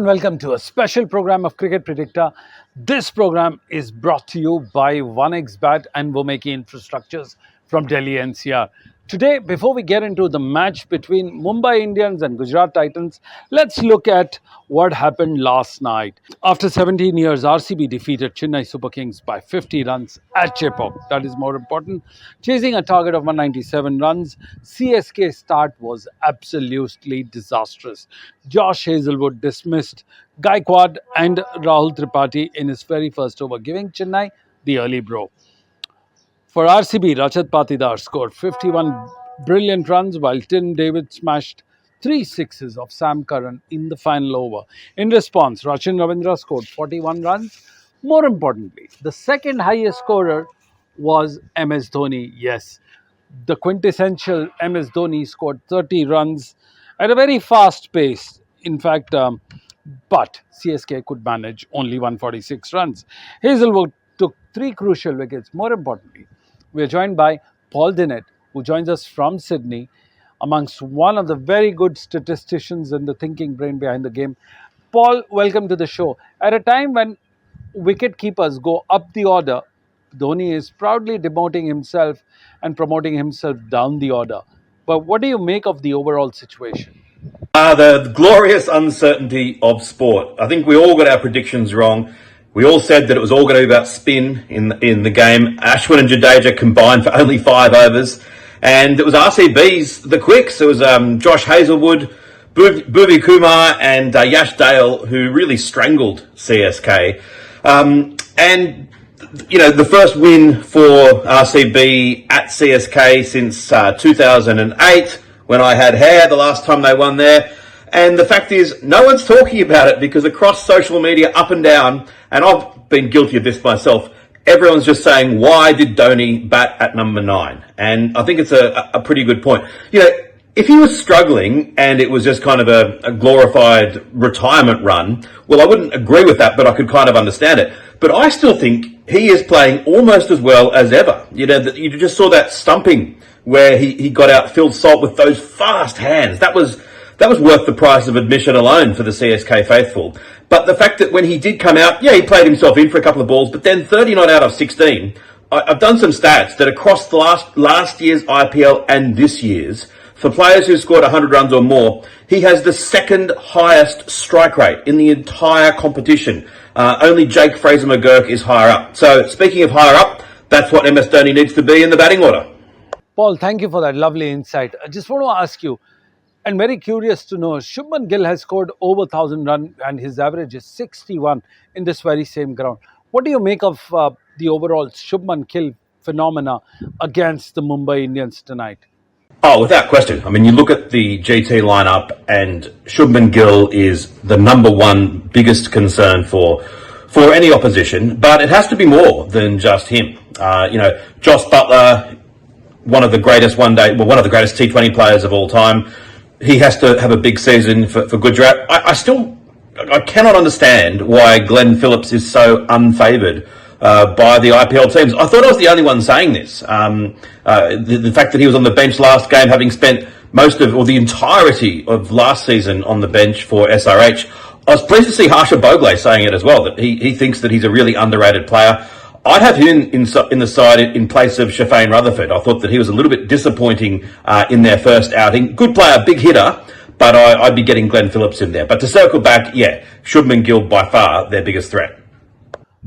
and welcome to a special program of Cricket Predicta. This program is brought to you by 1xBat and Womeki Infrastructures from Delhi NCR. Today, before we get into the match between Mumbai Indians and Gujarat Titans, let's look at what happened last night. After 17 years, RCB defeated Chennai Super Kings by 50 runs at Chepauk. That is more important. Chasing a target of 197 runs, CSK's start was absolutely disastrous. Josh Hazelwood dismissed Gaikwad and Rahul Tripathi in his very first over, giving Chennai the early blow. For RCB, Rajat Patidar scored 51 brilliant runs while Tim David smashed 3 sixes of Sam Curran in the final over. In response, Rachin Ravindra scored 41 runs. More importantly, the second highest scorer was MS Dhoni. Yes, the quintessential MS Dhoni scored 30 runs at a very fast pace. In fact, but CSK could manage only 146 runs. Hazelwood took 3 crucial wickets. More importantly, we are joined by Paul Dinett, who joins us from Sydney, amongst one of the very good statisticians and the thinking brain behind the game. Paul, welcome to the show. At a time when wicket keepers go up the order, Dhoni is proudly demoting himself and promoting himself down the order. But what do you make of the overall situation? The glorious uncertainty of sport. I think we all got our predictions wrong. We all said that it was all going to be about spin in the game. Ashwin and Jadeja combined for only 5 overs. And it was RCB's the quicks. It was Josh Hazelwood, Bhuvi Kumar and Yash Dale who really strangled CSK. And, you know, the first win for RCB at CSK since 2008 when I had hair, the last time they won there. And the fact is, no one's talking about it because across social media, up and down, and I've been guilty of this myself, everyone's just saying, why did Dhoni bat at number 9? And I think it's a pretty good point. You know, if he was struggling and it was just kind of a glorified retirement run, well, I wouldn't agree with that, but I could kind of understand it. But I still think he is playing almost as well as ever. You know, you just saw that stumping where he got out Phil Salt with those fast hands. That was worth the price of admission alone for the CSK faithful. But the fact that when he did come out, yeah, he played himself in for a couple of balls, but then 39 out of 16. I've done some stats that across the last year's IPL and this year's, for players who scored 100 runs or more, he has the second highest strike rate in the entire competition. Only Jake Fraser-McGurk is higher up. So speaking of higher up, that's what MS Dhoni needs to be in the batting order. Paul, thank you for that lovely insight. I just want to ask you, and very curious to know, Shubman Gill has scored over 1,000 runs and his average is 61 in this very same ground. What do you make of the overall Shubman Gill phenomena against the Mumbai Indians tonight? Oh, without question. I mean, you look at the GT lineup and Shubman Gill is the number one biggest concern for any opposition, but it has to be more than just him. You know, Joss Buttler, one of the greatest T20 players of all time. He has to have a big season for Gujarat. I cannot understand why Glenn Phillips is so unfavoured by the IPL teams. I thought I was the only one saying this. The fact that he was on the bench last game, having spent the entirety of last season on the bench for SRH. I was pleased to see Harsha Bhogle saying it as well, that he thinks that he's a really underrated player. I'd have him in the side in place of Shafane Rutherford. I thought that he was a little bit disappointing in their first outing. Good player, big hitter, but I'd be getting Glenn Phillips in there. But to circle back, yeah, Shubman Gill by far their biggest threat.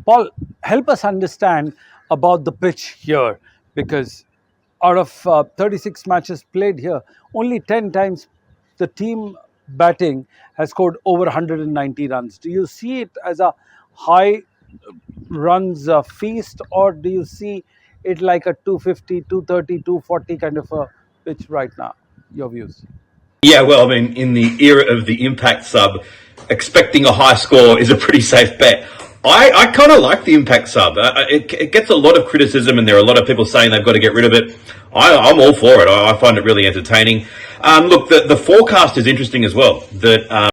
Paul, help us understand about the pitch here, because out of 36 matches played here, only 10 times the team batting has scored over 190 runs. Do you see it as a high runs feast, or do you see it like a 250, 230, 240 kind of a pitch right now? Your views? Yeah, well, I mean, in the era of the impact sub, expecting a high score is a pretty safe bet. I kind of like the impact sub. It gets a lot of criticism, and there are a lot of people saying they've got to get rid of it. I'm all for it. I find it really entertaining. Look, the forecast is interesting as well. That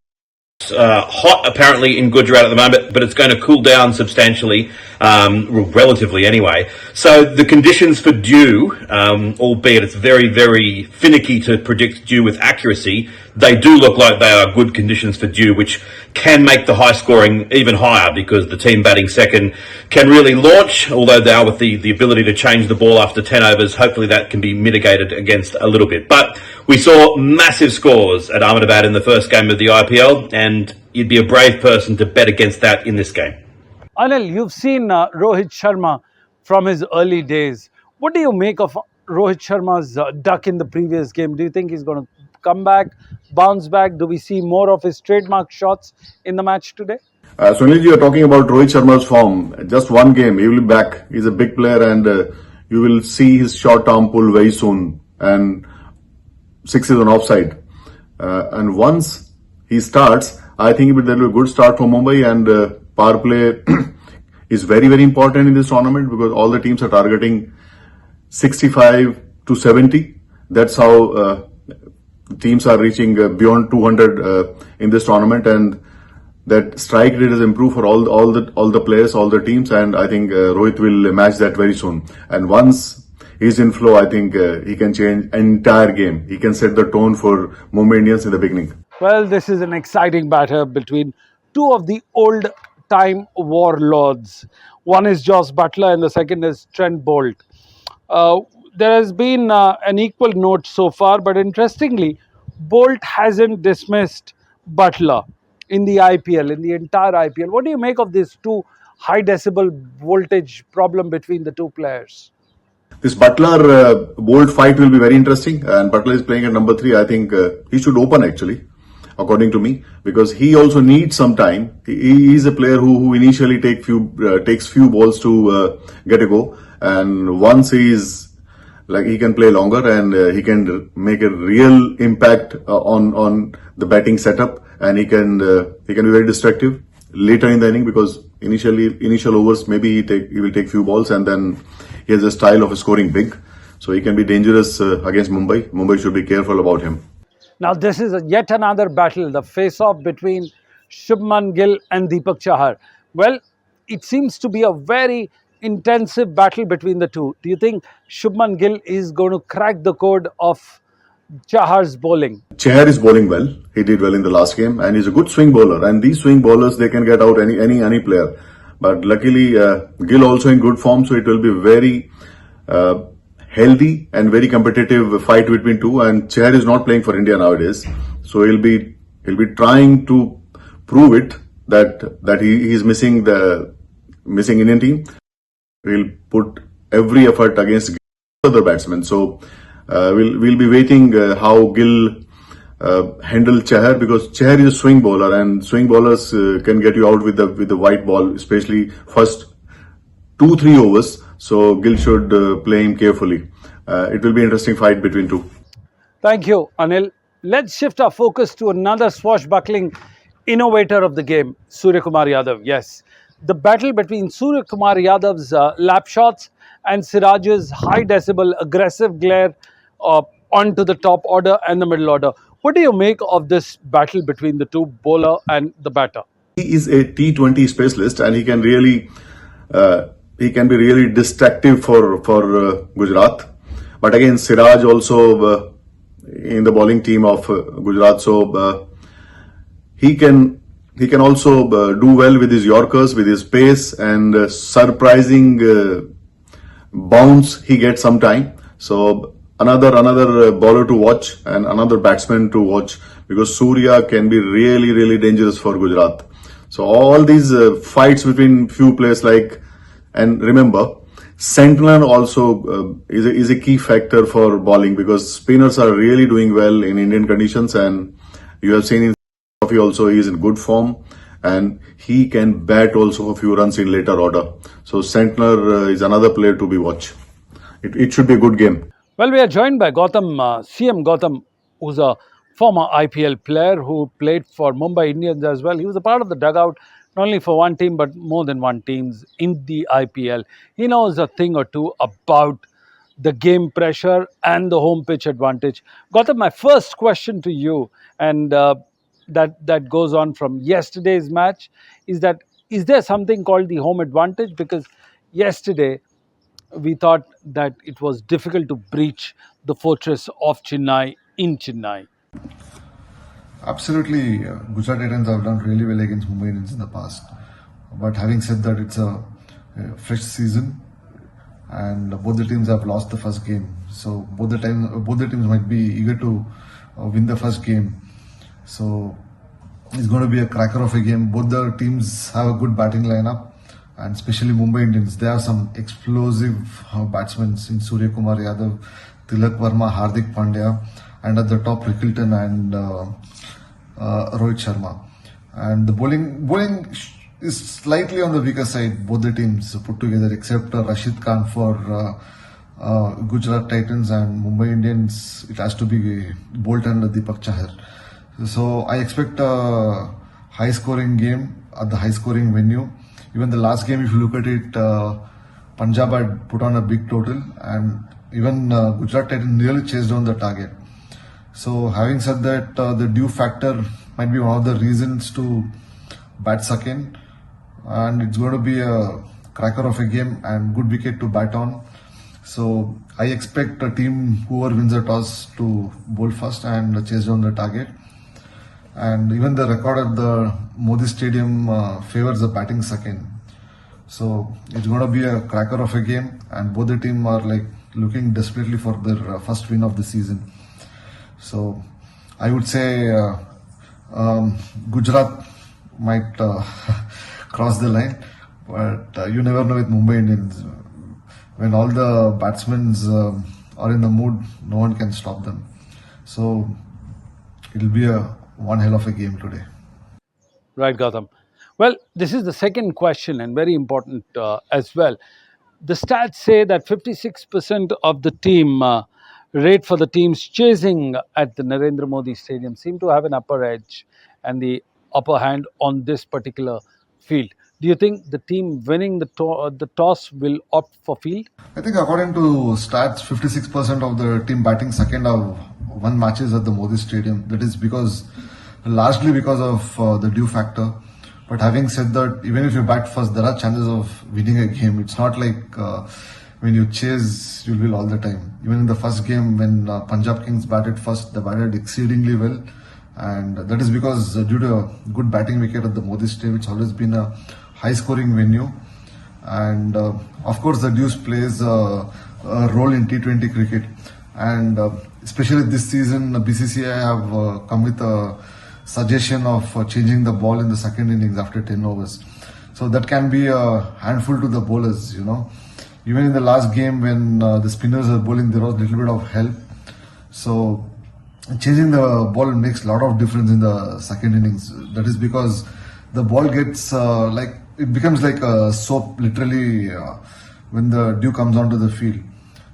hot apparently in Gujarat at the moment, but it's going to cool down substantially, relatively anyway. So the conditions for dew, albeit it's very, very finicky to predict dew with accuracy, they do look like they are good conditions for dew, which can make the high scoring even higher because the team batting second can really launch, although now with the ability to change the ball after 10 overs, hopefully that can be mitigated against a little bit. But we saw massive scores at Ahmedabad in the first game of the IPL, and you'd be a brave person to bet against that in this game. Anil, you've seen Rohit Sharma from his early days. What do you make of Rohit Sharma's duck in the previous game? Do you think he's going to come back, bounce back? Do we see more of his trademark shots in the match today? Sunil, you are talking about Rohit Sharma's form. Just one game, he will be back. He's a big player, and you will see his short arm pull very soon. And six is on offside. And once he starts, I think there will be a good start for Mumbai, and power play is very, very important in this tournament because all the teams are targeting 65 to 70. That's how teams are reaching beyond 200 in this tournament, and that strike rate has improved for all the players, all the teams, and I think Rohit will match that very soon. And once he's in flow, I think he can change entire game. He can set the tone for Mumbai Indians in the beginning. Well, this is an exciting battle between two of the old time warlords. One is Joss Butler and the second is Trent Bolt. Uh, there has been an equal note so far, but interestingly, Bolt hasn't dismissed Butler in the IPL, in the entire IPL. What do you make of this two high decibel voltage problem between the two players? This Butler Bolt fight will be very interesting, and Butler is playing at number 3. I think he should open actually, according to me, because he also needs some time. He is a player who initially takes few balls to get a go, and once he can play longer, and he can make a real impact on the batting setup, and he can be very destructive later in the inning because initial overs maybe he will take few balls, and then he has a style of scoring big, so he can be dangerous against Mumbai. Mumbai should be careful about him. Now, this is yet another battle, the face-off between Shubman Gill and Deepak Chahar. Well, it seems to be a very intensive battle between the two. Do you think Shubman Gill is going to crack the code of Chahar's bowling? Chahar is bowling well. He did well in the last game, and he's a good swing bowler. And these swing bowlers, they can get out any player. But luckily, Gill also in good form, so it will be very healthy and very competitive fight between two. And Chahar is not playing for India nowadays, so he'll be trying to prove it that he is missing the Indian team. He'll put every effort against other batsmen. So we'll be waiting how Gill handle Chahar, because Chahar is a swing bowler, and swing bowlers can get you out with the white ball, especially first 2-3 overs. So Gill should play him carefully. It will be an interesting fight between two. Thank you, Anil. Let's shift our focus to another swashbuckling innovator of the game, Surya Kumar Yadav. Yes, the battle between Surya Kumar Yadav's lap shots and Siraj's high decibel aggressive glare onto the top order and the middle order. What do you make of this battle between the two, bowler and the batter? He is a T20 specialist, and he can be really destructive for Gujarat. But again, Siraj also in the bowling team of Gujarat, so he can also do well with his Yorkers, with his pace and surprising bounce he gets sometime. So another bowler to watch and another batsman to watch, because Surya can be really dangerous for Gujarat. So all these fights between few players, and remember, Sentinel also is a key factor for bowling, because spinners are really doing well in Indian conditions, and you have seen in Trophy also he is in good form, and he can bat also a few runs in later order. So Sentinel is another player to be watched. It should be a good game. Well, we are joined by Gautam, CM Gautam, who's a former IPL player who played for Mumbai Indians as well. He was a part of the dugout, not only for one team, but more than one teams in the IPL. He knows a thing or two about the game pressure and the home pitch advantage. Gautam, my first question to you, and that goes on from yesterday's match, is there something called the home advantage? Because yesterday, we thought that it was difficult to breach the fortress of Chennai in Chennai. Absolutely, Gujarat Titans have done really well against Mumbai Indians in the past. But having said that, it's a fresh season, and both the teams have lost the first game. So both the teams might be eager to win the first game. So it's going to be a cracker of a game. Both the teams have a good batting lineup, and especially Mumbai Indians. They have some explosive batsmen in Surya Kumar Yadav, Tilak Verma, Hardik Pandya, and at the top Rickleton and Rohit Sharma. And the bowling is slightly on the weaker side. Both the teams put together, except Rashid Khan for Gujarat Titans and Mumbai Indians. It has to be Bolt and Deepak Chahar. So I expect a high-scoring game at the high-scoring venue. Even the last game, if you look at it, Punjab had put on a big total, and even Gujarat Titans nearly chased down the target. So having said that, the dew factor might be one of the reasons to bat second, and it's going to be a cracker of a game and good wicket to bat on. So I expect a team whoever wins the toss to bowl first and chase down the target. And even the record at the Modi Stadium favors the batting second. So it's going to be a cracker of a game, and both the team are like looking desperately for their first win of the season. So I would say Gujarat might cross the line, but you never know with Mumbai Indians. When all the batsmen are in the mood, no one can stop them. So it'll be a one hell of a game today. Right, Gautam. Well, this is the second question and very important as well. The stats say that 56% of the team rate for the teams chasing at the Narendra Modi Stadium seem to have an upper edge and the upper hand on this particular field. Do you think the team winning the toss will opt for field? I think according to stats, 56% of the team batting second have won matches at the Modi Stadium. That is largely because of the dew factor. But having said that, even if you bat first, there are chances of winning a game. It's not like when you chase, you'll win all the time. Even in the first game, when Punjab Kings batted first, they batted exceedingly well. And that is because due to a good batting wicket at the Modi Stadium, it's always been a high-scoring venue. And of course, the dew plays a role in T20 cricket. And especially this season, BCCI have come with a suggestion of changing the ball in the second innings after 10 overs. So that can be a handful to the bowlers, you know. Even in the last game when the spinners were bowling, there was a little bit of help. So changing the ball makes a lot of difference in the second innings. That is because the ball gets it becomes like a soap literally when the dew comes onto the field.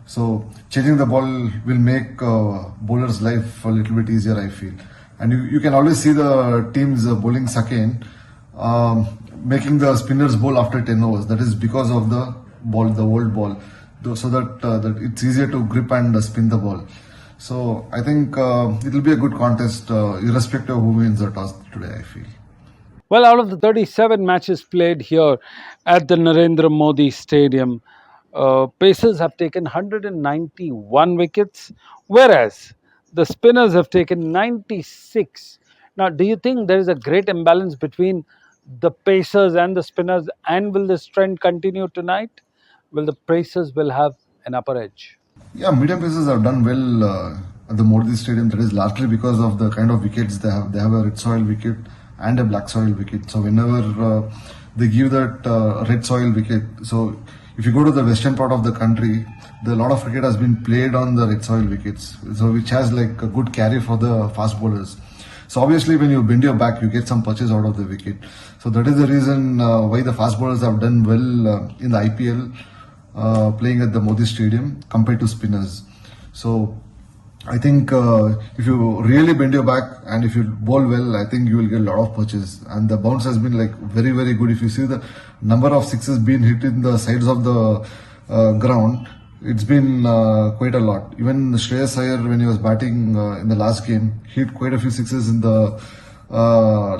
So changing the ball will make bowlers' life a little bit easier, I feel. And you can always see the teams bowling second, making the spinners bowl after 10 overs. That is because of the ball, the old ball, so that it's easier to grip and spin the ball. So I think it will be a good contest, irrespective of who wins the toss today, I feel. Well, out of the 37 matches played here at the Narendra Modi Stadium, Pacers have taken 191 wickets, whereas the spinners have taken 96. Now, do you think there is a great imbalance between the Pacers and the spinners, and will this trend continue tonight? Will the Pacers will have an upper edge? Yeah, medium pacers have done well at the Modi Stadium. That is largely because of the kind of wickets they have. They have a red soil wicket and a black soil wicket. So whenever they give that red soil wicket, so if you go to the western part of the country, a lot of cricket has been played on the red soil wickets, so which has like a good carry for the fast bowlers. So obviously when you bend your back, you get some punches out of the wicket. So that is the reason why the fast bowlers have done well in the IPL playing at the Modi Stadium compared to spinners. So I think if you really bend your back and if you bowl well, I think you will get a lot of punches. And the bounce has been like very, very good. If you see the number of sixes being hit in the sides of the ground, it's been quite a lot. Even Shreyas Iyer, when he was batting in the last game, hit quite a few sixes in the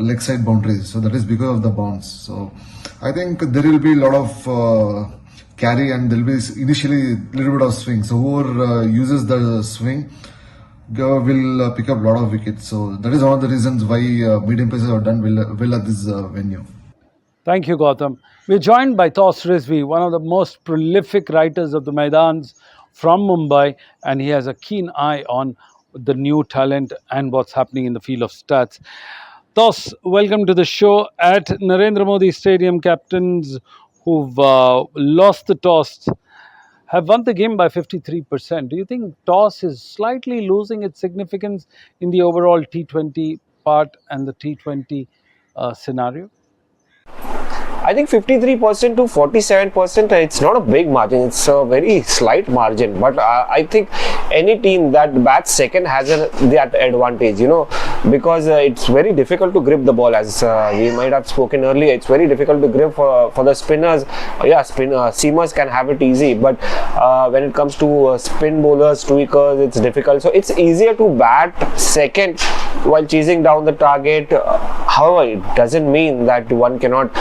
leg side boundaries. So that is because of the bounce. So I think there will be a lot of carry and there will be initially a little bit of swing. So whoever uses the swing will pick up a lot of wickets. So that is one of the reasons why medium pacers have done well at this venue. Thank you, Gautam. We're joined by Tos Rizvi, one of the most prolific writers of the Maidans from Mumbai, and he has a keen eye on the new talent and what's happening in the field of stats. Tos, welcome to the show. At Narendra Modi Stadium, captains who've lost the toss have won the game by 53%. Do you think toss is slightly losing its significance in the overall T20 part and the T20 scenario? I think 53% to 47%, it's not a big margin, it's a very slight margin. But I think any team that bats second has that advantage, because it's very difficult to grip the ball, as we might have spoken earlier. It's very difficult to grip for the spinners. Seamers can have it easy, but when it comes to spin bowlers, tweakers, it's difficult. So it's easier to bat second while chasing down the target. However, it doesn't mean that one cannot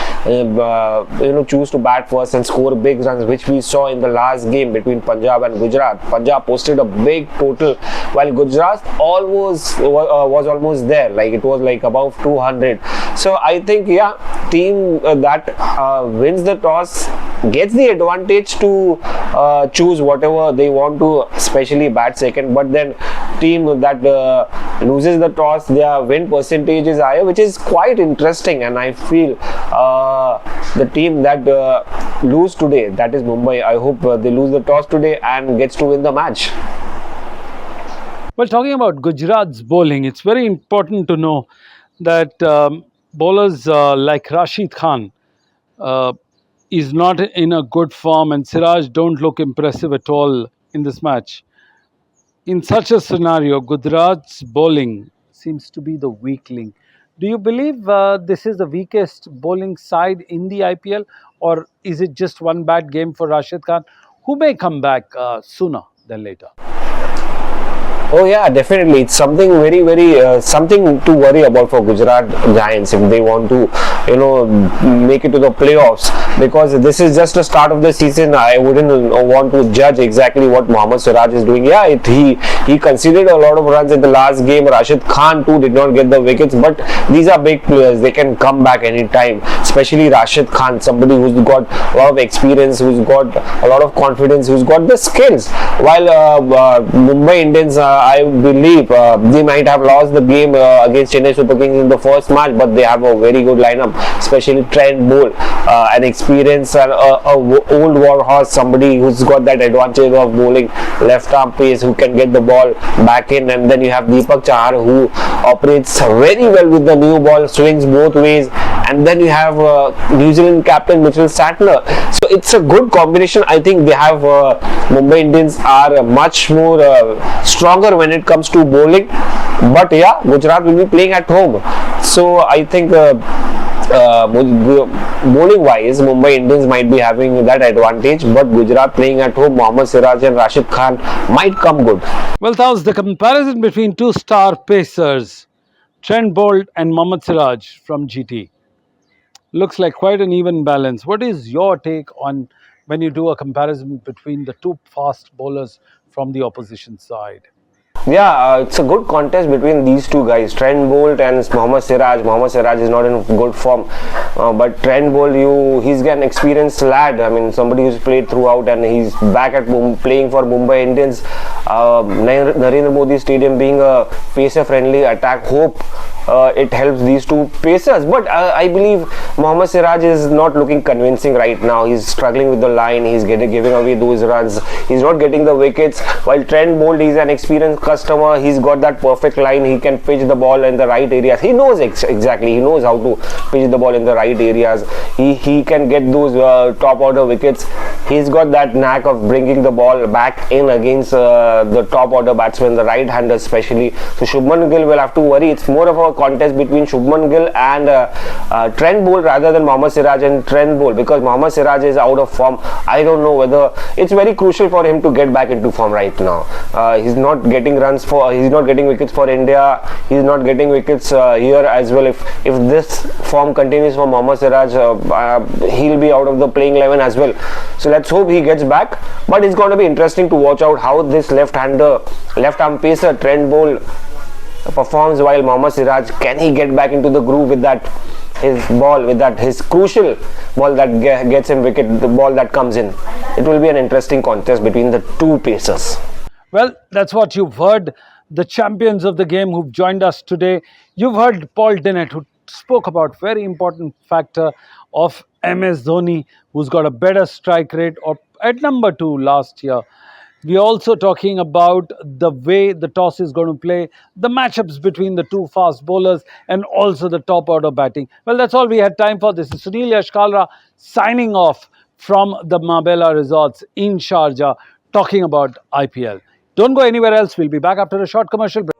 choose to bat first and score big runs, which we saw in the last game between Punjab and Gujarat. Punjab posted a big total, while Gujarat was almost there, like it was like above 200. So I think team that wins the toss gets the advantage to choose whatever they want to, especially bat second. But then team that loses the toss, their win percentage is higher, which is quite interesting. And I feel the team that lose today, that is Mumbai, I hope they lose the toss today and gets to win the match. Well, talking about Gujarat's bowling, it's very important to know that bowlers like Rashid Khan is not in a good form, and Siraj don't look impressive at all in this match. In such a scenario, Gujarat's bowling seems to be the weak link. Do you believe this is the weakest bowling side in the IPL, or is it just one bad game for Rashid Khan, who may come back sooner than later? Oh yeah, definitely. It's something very, very something to worry about for Gujarat Giants if they want to, make it to the playoffs. Because this is just the start of the season. I wouldn't want to judge exactly what Mohammad Siraj is doing. Yeah, he conceded a lot of runs in the last game. Rashid Khan too did not get the wickets, but these are big players. They can come back anytime. Especially Rashid Khan, somebody who's got a lot of experience, who's got a lot of confidence, who's got the skills. While Mumbai Indians, I believe they might have lost the game against Chennai Super Kings in the first match, but they have a very good lineup, especially Trent Bolt, an experience and a old war horse, somebody who's got that advantage of bowling left arm pace, who can get the ball back in. And then you have Deepak Chahar, who operates very well with the new ball, swings both ways. And then you have New Zealand captain Mitchell Santner. So it's a good combination. I think they have Mumbai Indians are much more stronger when it comes to bowling. But yeah, Gujarat will be playing at home. So I think bowling wise, Mumbai Indians might be having that advantage, but Gujarat playing at home, Mohammad Siraj and Rashid Khan might come good. Well, that was the comparison between two star pacers, Trent Bolt and Mohammad Siraj from GT. Looks like quite an even balance. What is your take on when you do a comparison between the two fast bowlers from the opposition side? Yeah, it's a good contest between these two guys, Trent Bolt and Mohammad Siraj. Mohammad Siraj is not in good form, but Trent Bolt, he's an experienced lad. I mean, somebody who's played throughout, and he's back at playing for Mumbai Indians. Narendra Modi Stadium being a pacer-friendly attack, hope it helps these two pacers. But I believe Mohammad Siraj is not looking convincing right now. He's struggling with the line. He's giving away those runs. He's not getting the wickets. While Trent Bolt, he's an experienced customer. He's got that perfect line. He can pitch the ball in the right areas. He knows exactly. He knows how to pitch the ball in the right areas. He can get those top order wickets. He's got that knack of bringing the ball back in against the top order batsmen, the right handers especially. So Shubman Gill will have to worry. It's more of a contest between Shubman Gill and Trent Bolt rather than Mohammad Siraj and Trent Bolt, because Mohammad Siraj is out of form. I don't know whether it's very crucial for him to get back into form right now. He's not getting he's not getting wickets for India. He's not getting wickets here as well. If this form continues for Mohammad Siraj, he'll be out of the playing 11 as well. So let's hope he gets back. But it's going to be interesting to watch out how this left-hander left arm pacer Trent Bolt performs while Mohammad Siraj, can he get back into the groove with that his crucial ball that gets him wicket, the ball that comes in? It will be an interesting contest between the two pacers. Well, that's what you've heard. The champions of the game who've joined us today. You've heard Paul Dennett, who spoke about very important factor of MS Dhoni, who's got a better strike rate or at number 2 last year. We're also talking about the way the toss is going to play, the matchups between the two fast bowlers, and also the top order batting. Well, that's all we had time for. This is Sunil Yashkalra signing off from the Marbella Resorts in Sharjah, talking about IPL. Don't go anywhere else. We'll be back after a short commercial break.